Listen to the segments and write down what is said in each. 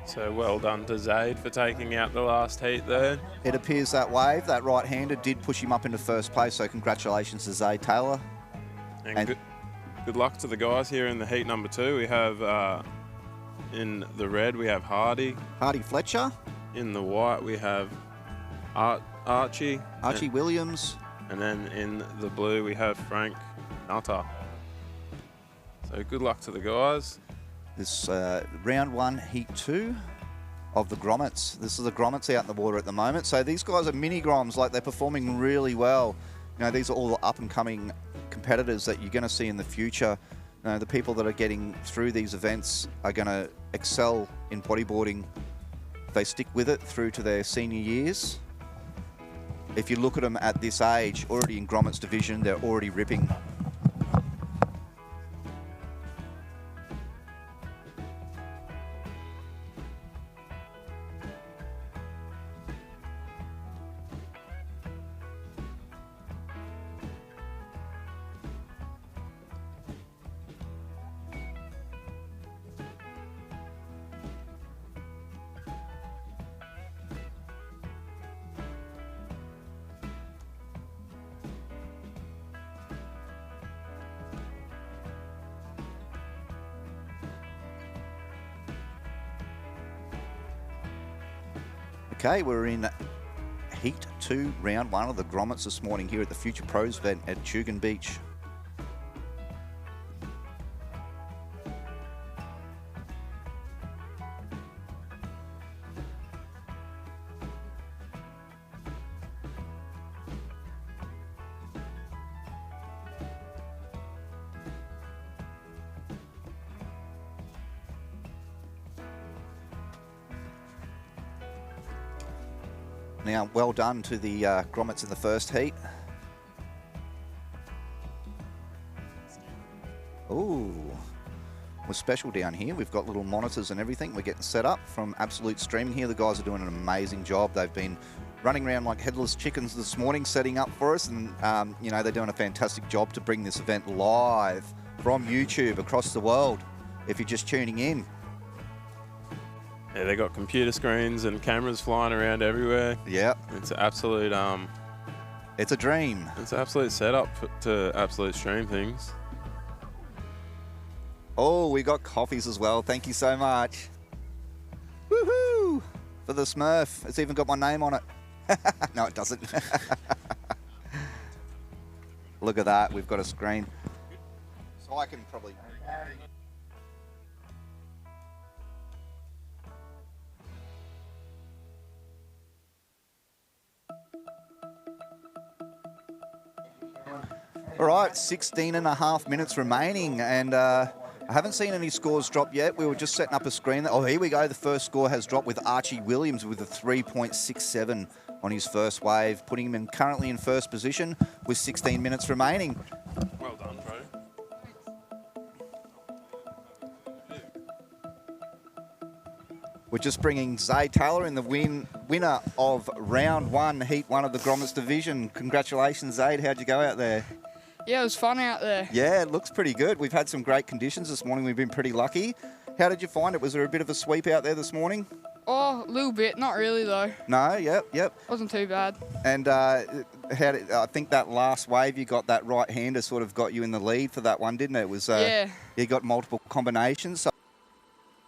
So well done to Zaid for taking out the last heat there. It appears that wave, that right-hander, did push him up into first place, so congratulations to Zaid Taylor. And good luck to the guys here in the heat number 2. We have, in the red, we have Hardy. Hardy Fletcher. In the white, we have Archie. Archie Williams. And then in the blue, we have Frank Nutter. So good luck to the guys. This round 1, heat 2 of the Grommets. This is the Grommets out in the water at the moment. So these guys are mini Groms, like they're performing really well. You know, these are all the up and coming competitors that you're going to see in the future. You know, the people that are getting through these events are going to excel in bodyboarding. They stick with it through to their senior years. If you look at them at this age, already in Grommets division, they're already ripping. Okay, we're in heat 2, round 1 of the Grommets this morning here at the Future Pros event at Tugun Beach. Now, well done to the Grommets in the first heat. Ooh, we're special down here. We've got little monitors and everything. We're getting set up from Absolute Streaming here. The guys are doing an amazing job. They've been running around like headless chickens this morning, setting up for us. And, you know, they're doing a fantastic job to bring this event live from YouTube across the world, if you're just tuning in. Yeah, they got computer screens and cameras flying around everywhere. Yeah. It's an absolute it's a dream. It's an absolute setup to Absolute Stream things. Oh, we got coffees as well. Thank you so much. Woohoo! For the Smurf. It's even got my name on it. No, it doesn't. Look at that. We've got a screen. So I can probably... All right, 16 and a half minutes remaining, and I haven't seen any scores drop yet. We were just setting up a screen. Oh, here we go. The first score has dropped with Archie Williams with a 3.67 on his first wave, putting him currently in first position with 16 minutes remaining. Well done, bro. We're just bringing Zaid Taylor in, the winner of round 1, heat 1 of the Grommets division. Congratulations, Zaid. How'd you go out there? Yeah, it was fun out there. Yeah, it looks pretty good. We've had some great conditions this morning. We've been pretty lucky. How did you find it? Was there a bit of a sweep out there this morning? Oh, a little bit. Not really, though. No, yep. Wasn't too bad. And I think that last wave you got, that right-hander sort of got you in the lead for that one, didn't it? It was, yeah. You got multiple combinations. So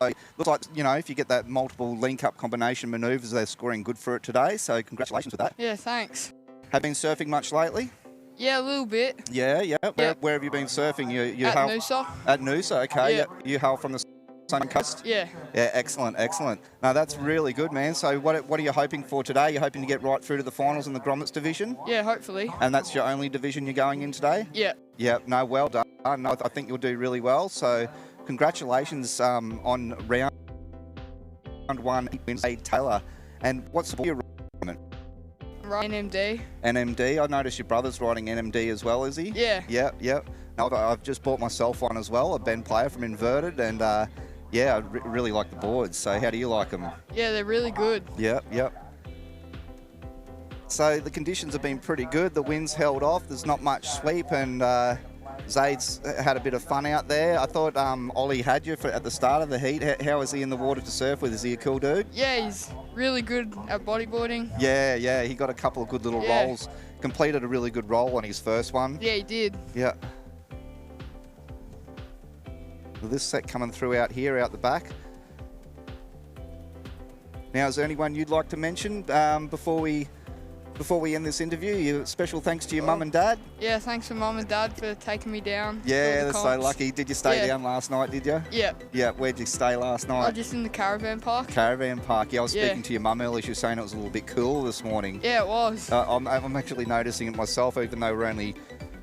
it looks like, you know, if you get that multiple link-up combination manoeuvres, they're scoring good for it today. So congratulations with that. Yeah, thanks. Have been surfing much lately? Yeah, a little bit. Yeah. Where have you been surfing? You At hail Noosa. At Noosa, okay. Yeah. You hail from the Sunny Coast? Yeah. Yeah, excellent. No, that's really good, man. So what are you hoping for today? You're hoping to get right through to the finals in the Grommets division? Yeah, hopefully. And that's your only division you're going in today? Yeah. Yeah, no, well done. No, I think you'll do really well. So congratulations on round 1, Zaid Taylor. And what's the your Riding NMD. NMD. I noticed your brother's riding NMD as well, is he? Yeah. Yep. No, I've just bought myself one as well, a Ben player from Inverted, and Yeah, I really like the boards. So how do you like them? Yeah, they're really good. Yep. So the conditions have been pretty good. The wind's held off. There's not much sweep, and Zaid's had a bit of fun out there. I thought Ollie had you at the start of the heat. How is he in the water to surf with? Is he a cool dude? Yeah, he's really good at bodyboarding. Yeah. He got a couple of good little rolls. Completed a really good roll on his first one. Yeah, he did. Yeah. Well, this set coming through out here, out the back. Now, is there anyone you'd like to mention before we end this interview? Special thanks to your mum and dad. Yeah, thanks to Mum and Dad for taking me down. Yeah, they're so lucky. Did you stay down last night, did you? Yeah. Yeah, where'd you stay last night? I was just in the caravan park. Caravan park. Yeah, I was speaking to your mum earlier. She was saying it was a little bit cool this morning. Yeah, it was. I'm actually noticing it myself, even though we're only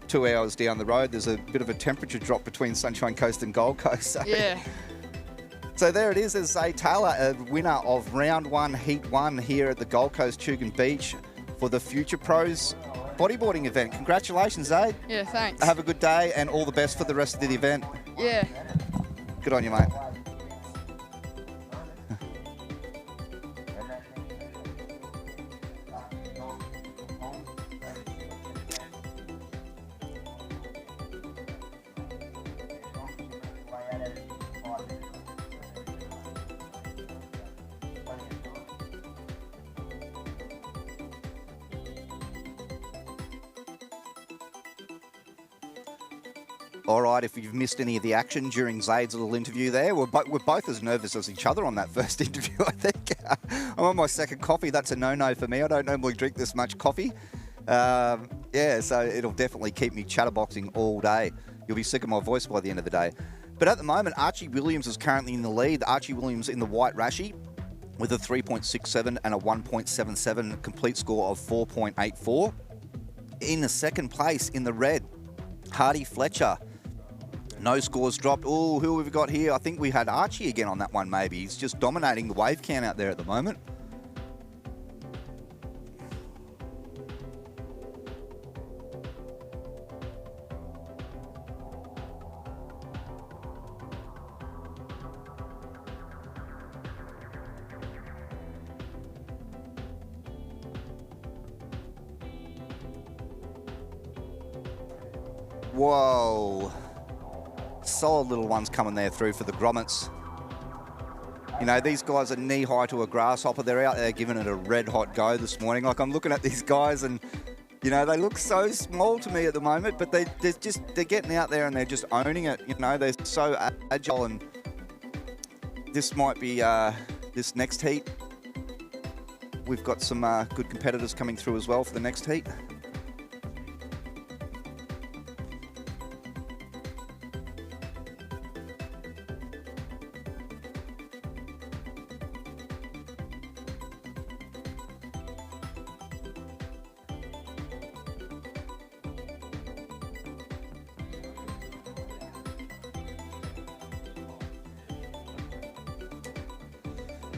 2 hours down the road. There's a bit of a temperature drop between Sunshine Coast and Gold Coast. So. Yeah. So there it is. There's Zaid Taylor, a winner of round 1, heat 1 here at the Gold Coast Tugun Beach for the Future Pros bodyboarding event. Congratulations, Zaid. Yeah, thanks. Have a good day and all the best for the rest of the event. Yeah. Good on you, mate. All right, if you've missed any of the action during Zaid's little interview there, we're both as nervous as each other on that first interview, I think. I'm on my second coffee. That's a no-no for me. I don't normally drink this much coffee. Yeah, so it'll definitely keep me chatterboxing all day. You'll be sick of my voice by the end of the day. But at the moment, Archie Williams is currently in the lead. Archie Williams in the white rashi with a 3.67 and a 1.77 complete score of 4.84. In the second place in the red, Hardy Fletcher. No scores dropped. Oh, who have we got here? I think we had Archie again on that one, maybe. He's just dominating the wave count out there at the moment. Whoa. Solid little ones coming there through for the Grommets. You know, these guys are knee-high to a grasshopper. They're out there giving it a red-hot go this morning. Like, I'm looking at these guys and, you know, they look so small to me at the moment, but they're getting out there and they're just owning it. You know, they're so agile, and this might be this next heat. We've got some good competitors coming through as well for the next heat.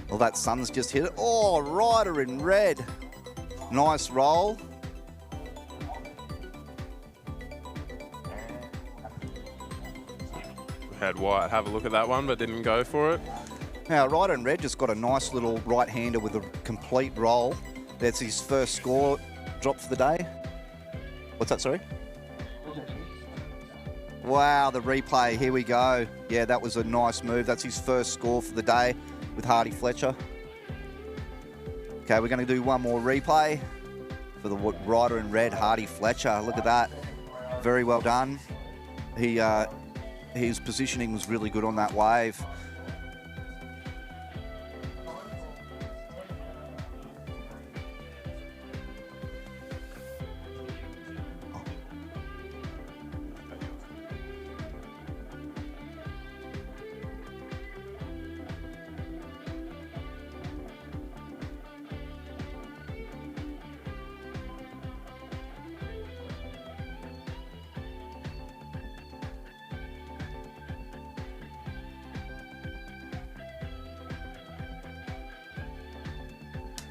Well, that sun's just hit it. Oh, rider in red. Nice roll. Had White have a look at that one, but didn't go for it. Now, rider in red just got a nice little right-hander with a complete roll. That's his first score drop for the day. What's that, sorry? Wow, the replay. Here we go. Yeah, that was a nice move. That's his first score for the day with Hardy Fletcher. Okay, we're going to do one more replay for the rider in red, Hardy Fletcher. Look at that. Very well done. His positioning was really good on that wave.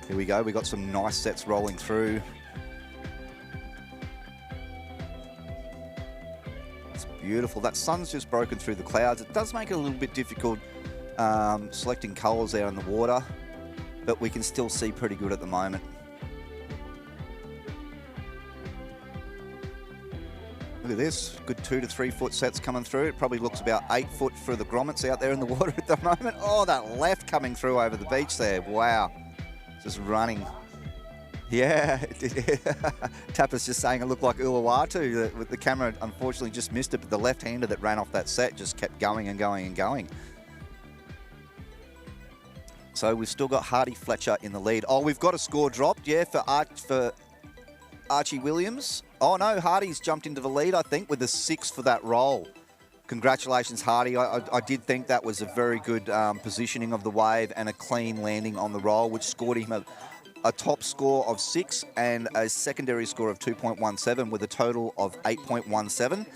Here we go. We got some nice sets rolling through. It's beautiful. That sun's just broken through the clouds. It does make it a little bit difficult selecting colours out in the water, but we can still see pretty good at the moment. Look at this, good 2 to 3 foot sets coming through. It probably looks about 8 foot for the Grommets out there in the water at the moment. Oh, that left coming through over the beach there. Wow, just running. Yeah, Tapper's just saying it looked like Uluwatu. The camera unfortunately just missed it, but the left-hander that ran off that set just kept going and going and going. So we've still got Hardy Fletcher in the lead. Oh, we've got a score dropped, yeah, for Archie Williams. Oh no, Hardy's jumped into the lead, I think, with a 6 for that roll. Congratulations, Hardy. I did think that was a very good positioning of the wave and a clean landing on the roll, which scored him a top score of 6 and a secondary score of 2.17 with a total of 8.17.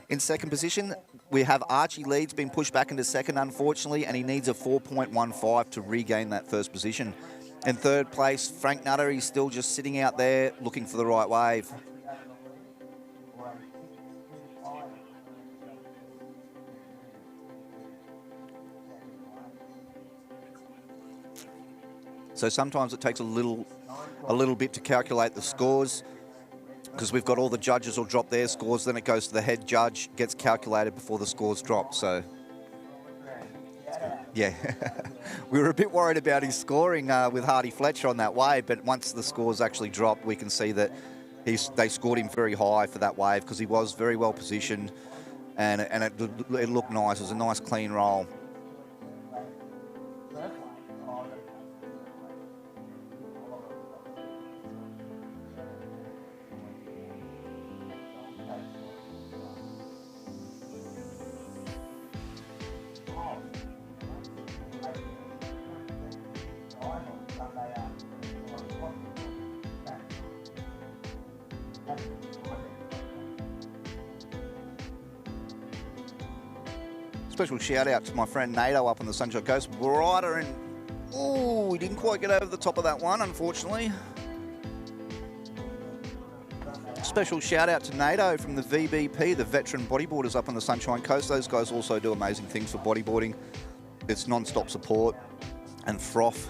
In second position, we have Archie Leeds being pushed back into second, unfortunately, and he needs a 4.15 to regain that first position. In third place, Frank Nutter, he's still just sitting out there looking for the right wave. So sometimes it takes a little bit to calculate the scores, because we've got all the judges will drop their scores, then it goes to the head judge, gets calculated before the scores drop. So yeah, we were a bit worried about his scoring with Hardy Fletcher on that wave, but once the scores actually dropped, we can see that they scored him very high for that wave because he was very well positioned, and it looked nice. It was a nice clean roll. Special shout out to my friend Nato up on the Sunshine Coast. Brighter and, oh, we didn't quite get over the top of that one, unfortunately. Special shout out to Nato from the VBP, the veteran bodyboarders up on the Sunshine Coast. Those guys also do amazing things for bodyboarding. It's non-stop support and froth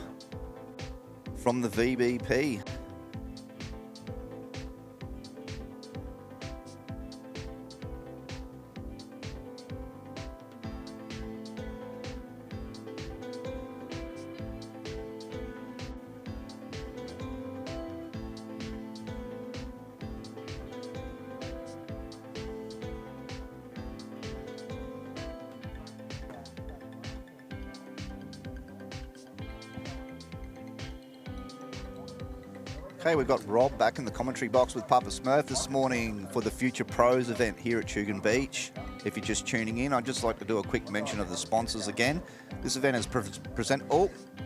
from the VBP. Okay, we've got Rob back in the commentary box with Papa Smurf this morning for the Future Pros event here at Tugun Beach. If you're just tuning in, I'd just like to do a quick mention of the sponsors again. This event is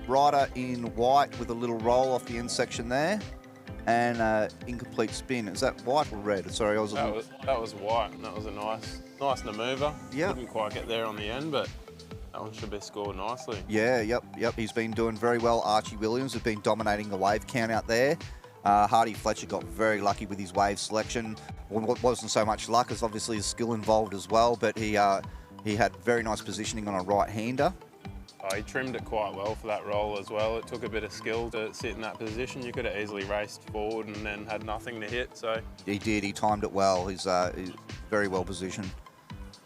rider in white with a little roll off the end section there, and incomplete spin. Is that white or red? Sorry, that was white. That was a nice maneuver. Yeah. Didn't quite get there on the end, but that one should be scored nicely. Yeah, yep. He's been doing very well. Archie Williams has been dominating the wave count out there. Hardy Fletcher got very lucky with his wave selection. Well, wasn't so much luck, as obviously his skill involved as well, but he had very nice positioning on a right-hander. Oh, he trimmed it quite well for that roll as well. It took a bit of skill to sit in that position. You could have easily raced forward and then had nothing to hit. So he did. He timed it well. He's very well positioned.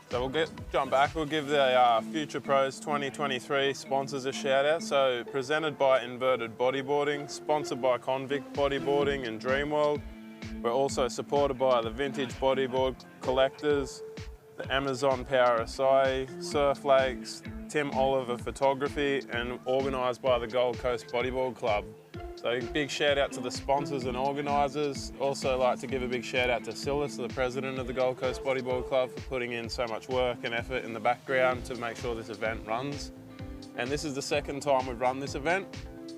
So we'll jump back. We'll give the Future Pros 2023 sponsors a shout out. So presented by Inverted Bodyboarding, sponsored by Convict Bodyboarding and Dreamworld. We're also supported by the Vintage Bodyboard Collectors, the Amazon Power Acai, Surf Lakes, Tim Oliver Photography, and organised by the Gold Coast Bodyboard Club. So big shout out to the sponsors and organisers. Also like to give a big shout out to Silas, the president of the Gold Coast Bodyboard Club, for putting in so much work and effort in the background to make sure this event runs. And this is the second time we've run this event.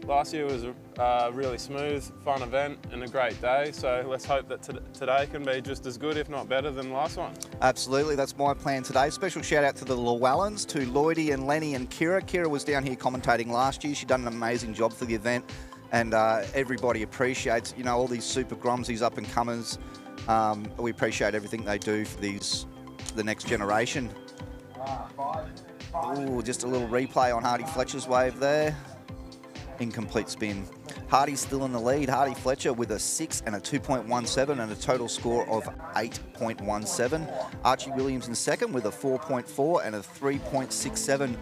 Last year was a really smooth, fun event and a great day. So let's hope that today can be just as good, if not better, than last one. Absolutely, that's my plan today. Special shout out to the Llewellyns, to Lloydie and Lenny and Kira. Kira was down here commentating last year. She's done an amazing job for the event. And everybody appreciates, you know, all these super groms, these up and comers. We appreciate everything they do for the next generation. Ooh, just a little replay on Hardy Fletcher's wave there. Incomplete spin. Hardy's still in the lead. Hardy Fletcher with a 6 and a 2.17 and a total score of 8.17. Archie Williams in second with a 4.4 and a 3.67.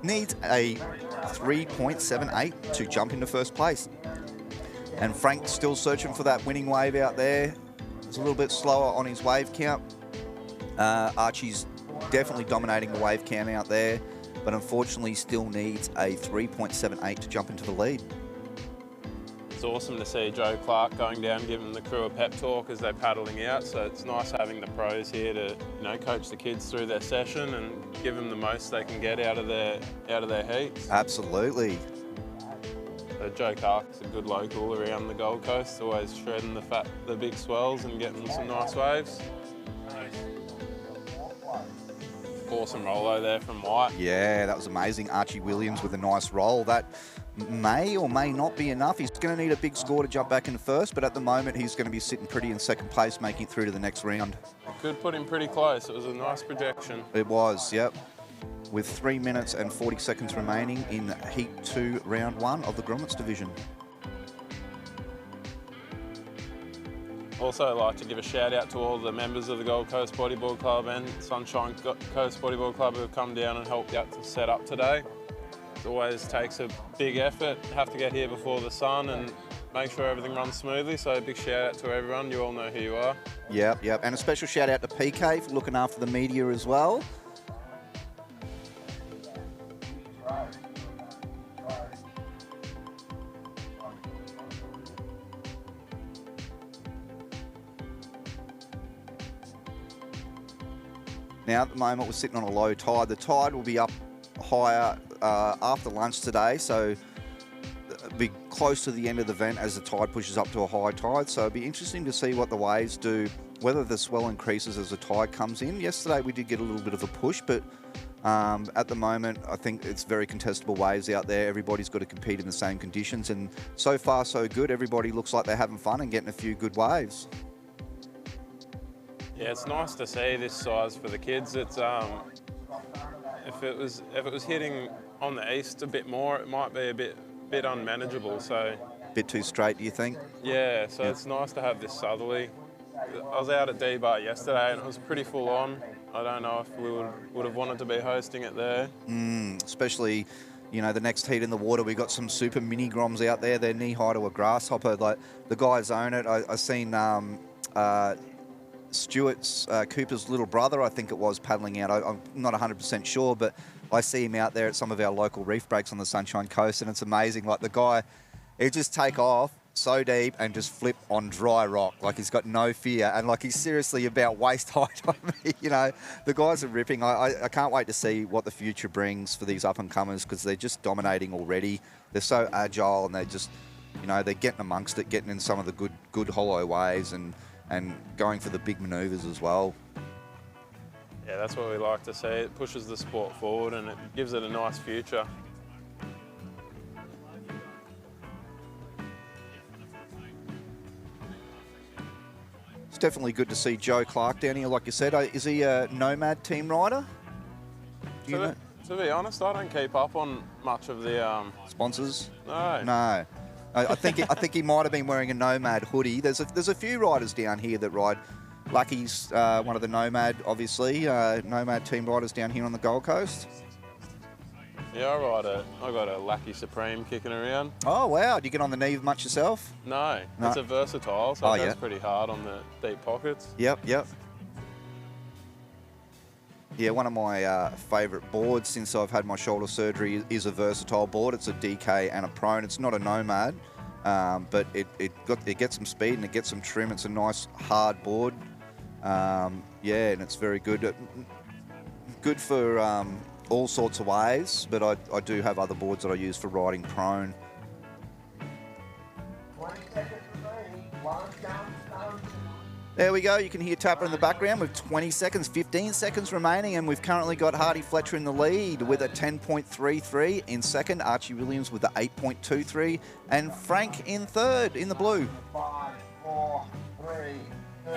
Needs a 3.78 to jump into first place. And Frank still searching for that winning wave out there. It's a little bit slower on his wave count. Archie's definitely dominating the wave count out there, but unfortunately still needs a 3.78 to jump into the lead. It's awesome to see Joe Clark going down, giving the crew a pep talk as they're paddling out. So it's nice having the pros here to, coach the kids through their session and give them the most they can get out of their heats. Absolutely. So Joe Clark's a good local around the Gold Coast, always shredding the big swells and getting some nice waves. Awesome rollo there from White. Yeah, that was amazing. Archie Williams with a nice roll. That may or may not be enough. He's going to need a big score to jump back in first, but at the moment he's going to be sitting pretty in second place, making it through to the next round. Could put him pretty close. It was a nice projection. It was, yep. With 3 minutes and 40 seconds remaining in Heat 2, Round 1 of the Grommets division. Also, I'd like to give a shout out to all the members of the Gold Coast Bodyboard Club and Sunshine Coast Bodyboard Club who have come down and helped out to set up today. It always takes a big effort. Have to get here before the sun and make sure everything runs smoothly. So a big shout out to everyone. You all know who you are. Yep. And a special shout out to PK for looking after the media as well. Now at the moment we're sitting on a low tide. The tide will be up higher after lunch today, so it'll be close to the end of the event as the tide pushes up to a high tide. So it'll be interesting to see what the waves do, whether the swell increases as the tide comes in. Yesterday we did get a little bit of a push, but at the moment I think it's very contestable waves out there. Everybody's got to compete in the same conditions, and so far so good. Everybody looks like they're having fun and getting a few good waves. Yeah, it's nice to see this size for the kids. It's if it was hitting on the east a bit more, it might be a bit unmanageable. So Bit too straight, do you think? yeah, so it's nice to have this southerly. I was out at D-Bar yesterday and it was pretty full on. I don't know if we would have wanted to be hosting it there. Especially, the next heat in the water, we got some super mini groms out there. They're knee high to a grasshopper. Like the guys own it. I seen Stuart's Cooper's little brother, I think it was, paddling out. I'm not 100% sure, but I see him out there at some of our local reef breaks on the Sunshine Coast, and it's amazing. Like the guy, he'll just take off so deep and just flip on dry rock. Like he's got no fear, and like he's seriously about waist height on me. The guys are ripping. I can't wait to see what the future brings for these up and comers, because they're just dominating already. They're so agile, and they're just, they're getting amongst it, getting in some of the good hollow waves and going for the big manoeuvres as well. Yeah, that's what we like to see. It pushes the sport forward and it gives it a nice future. It's definitely good to see Joe Clark down here, like you said. Is he a Nomad team rider? To be honest, I don't keep up on much of the sponsors. No. I think he might have been wearing a Nomad hoodie. There's a few riders down here that ride. Lucky's one of the Nomad, obviously, Nomad team riders down here on the Gold Coast. Yeah, I got a Lucky Supreme kicking around. Oh wow! Do you get on the knee much yourself? No. It's a versatile, so it goes pretty hard on the deep pockets. Yep. Yeah, one of my favourite boards since I've had my shoulder surgery is a versatile board. It's a DK and a Prone. It's not a Nomad, but it gets some speed and it gets some trim. It's a nice hard board. And it's very good. Good for all sorts of waves, but I do have other boards that I use for riding prone. 20 seconds remaining. One down. There we go. You can hear Tapper in the background with 20 seconds, 15 seconds remaining, and we've currently got Hardy Fletcher in the lead with a 10.33. In second, Archie Williams with the 8.23, and Frank in third in the blue. 5, 4, 3, 2.